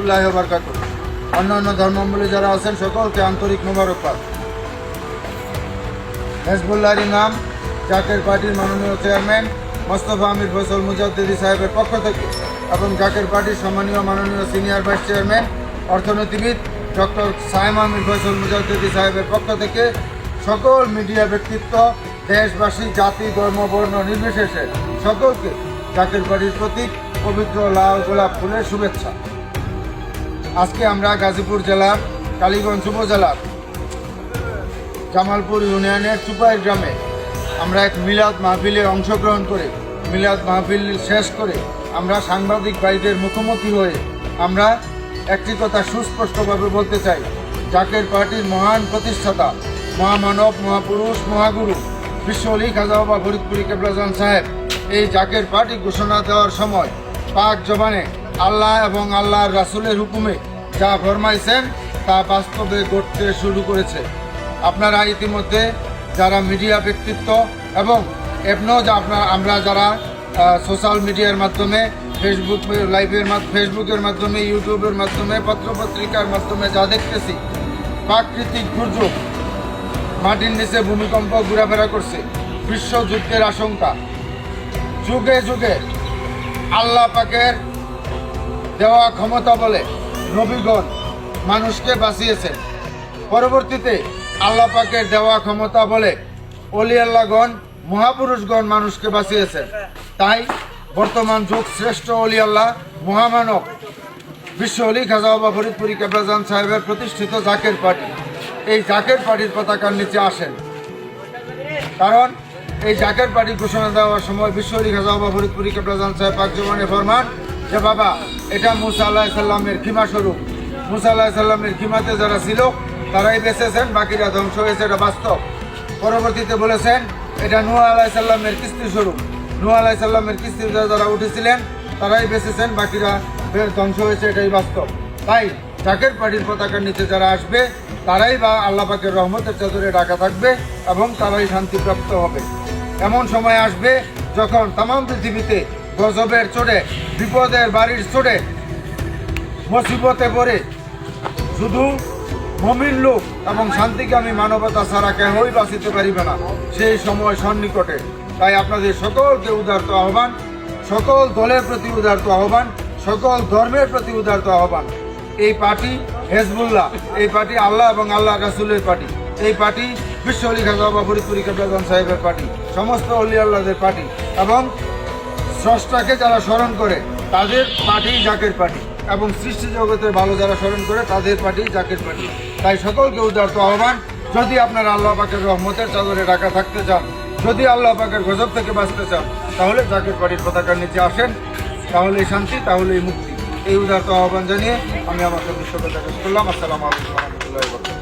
রহমতুল্লাহি ওয়া বারাকাতুহু। অন্যান্য ধর্মাবলম্বী যারা আছেন সকলকে আন্তরিক মোবারকবাদ। হেজবুল্লাহর নাম জাকের পার্টির মাননীয় চেয়ারম্যান মোস্তফা আমির ফয়সাল মুজাদ্দিদি সাহেবের পক্ষ থেকে এবং জাকের পার্টির সম্মানীয় মাননীয় সিনিয়র ভাইস চেয়ারম্যান অর্থনীতিবিদ ডক্টর সায়েম আমির ফয়সাল মুজাদ্দিদি সাহেবের পক্ষ থেকে সকল মিডিয়া ব্যক্তিত্ব, দেশবাসী, জাতি, ধর্ম, বর্ণ নির্বিশেষে সকলকে জাকের পার্টির প্রতীক পবিত্র লাল গোলাপ ফুলের শুভেচ্ছা। আজকে আমরা গাজীপুর জেলার কালীগঞ্জ উপজেলার জামালপুর ইউনিয়নের চুপাই গ্রামে আমরা এক মিলাদ মাহফিলে অংশগ্রহণ করে মিলাদ মাহফিল শেষ করে আমরা সাংবাদিক ভাইদের মুখোমুখি হয়ে আমরা একটি কথা সুস্পষ্টভাবে বলতে চাই, জাকের পার্টির মহান প্রতিষ্ঠাতা, মহামানব, মহাপুরুষ, মহাগুরু বিশ্ব অলি খাজা বাবা ফরিদপুরি কেবলাজান সাহেব এই জাকের পার্টি ঘোষণা দেওয়ার সময় পাক জবানে আল্লাহ এবং আল্লাহর রাসূলের হুকুমে যা ফরমাইছেন তা বাস্তবে ঘটতে শুরু করেছে। আপনারা ইতিমধ্যে যারা মিডিয়া ব্যক্তিত্ব এবং আমরা যারা সোশ্যাল মিডিয়ার মাধ্যমে ফেসবুকের মাধ্যমে, ইউটিউবের মাধ্যমে, পত্রপত্রিকার মাধ্যমে যা দেখতেছি, প্রাকৃতিক দুর্যোগ, মাটির নিচে ভূমিকম্প ঘোরাফেরা করছে, বিশ্বযুদ্ধের আশঙ্কা, যুগে যুগে আল্লাহ পাকের দেওয়া ক্ষমতা বলে নবীগণ মানুষকে বাঁচিয়েছেন। পরবর্তীতে আল্লাহ পাকের দেওয়া ক্ষমতা বলে অলি আল্লাহগণ, মহাপুরুষগণ মানুষকে বাঁচিয়েছেন। তাই বর্তমান যুগ শ্রেষ্ঠ অলি আল্লাহ, মহামানব, বিশ্ব অলি খাজা বাবা ফরিদপুরি কেবলাজান সাহেবের প্রতিষ্ঠিত জাকের পার্টি, এই জাকের পার্টির পতাকার নিচে আসেন। কারণ এই জাকের পার্টি ঘোষণা দেওয়ার সময় বিশ্ব অলি খাজা বাবা ফরিদপুরি কেবলাজান সাহেব পাক জবানে ফরমান যে বাবা, এটা মুসা আলাইহিস সালামের খিমা স্বরূপ। মুসা আলাইহিস সালামের খিমাতে যারা ছিল তারাই বেঁচেছেন, বাকিরা ধ্বংস হয়েছে, এটা বাস্তব। পরবর্তীতে বলেছেন এটা নূহ আলাইহিস সালামের কিস্তি স্বরূপ। নূহ আলাইহিস সালামের কিস্তিতে যারা উঠেছিলেন তারাই বেঁচেছেন, বাকিরা ধ্বংস হয়েছে, এটাই বাস্তব। তাই জাকের পার্টির পতাকার নিচে যারা আসবে তারাই বা আল্লাহ পাকের রহমতের চাদরে ঢাকা থাকবে এবং তারাই শান্তিপ্রাপ্ত হবে। এমন সময় আসবে যখন তামাম পৃথিবীতে গজবের চোটে, বিপদের বাড়ির চোটে, মুসিবতে পড়ে শুধু মুমিন লোক এবং শান্তিকামী মানবতা ছাড়া কেহই বাঁচিতে পারিবে না, সেই সময় সন্নিকটে। তাই আপনাদের সকলকে উদারত আহ্বান, সকল দলের প্রতি উদারত আহ্বান, সকল ধর্মের প্রতি উদারত আহ্বান। এই পার্টি হেজবুল্লাহ, এই পার্টি আল্লাহ এবং আল্লাহ রাসূলের পার্টি, এই পার্টি বিশ্ব অলি খাজা বাবা ফরিদপুরি কেবলাজান সাহেবের পার্টি, সমস্ত অলি আল্লাহদের পার্টি এবং স্রষ্টাকে যারা স্মরণ করে তাদের পার্টি জাকের পার্টি এবং সৃষ্টি জগতের ভালো যারা স্মরণ করে তাদের পার্টি জাকের পার্টি। তাই সকলকে উদারত আহ্বান, যদি আপনারা আল্লাহ পাকের রহমতের চাদরে ঢাকা থাকতে চান, যদি আল্লাহ পাকের গজব থেকে বাঁচতে চান, তাহলে জাকের পার্টির পতাকার নিচে আসেন, তাহলেই শান্তি, তাহলেই মুক্তি। এই উদারত আহ্বান জানিয়ে আমি আমার সদস্যকে শেষ করলাম। আসসালামু আলাইকুম ওয়া রাহমাতুল্লাহি ওয়া বারাকাতুহু।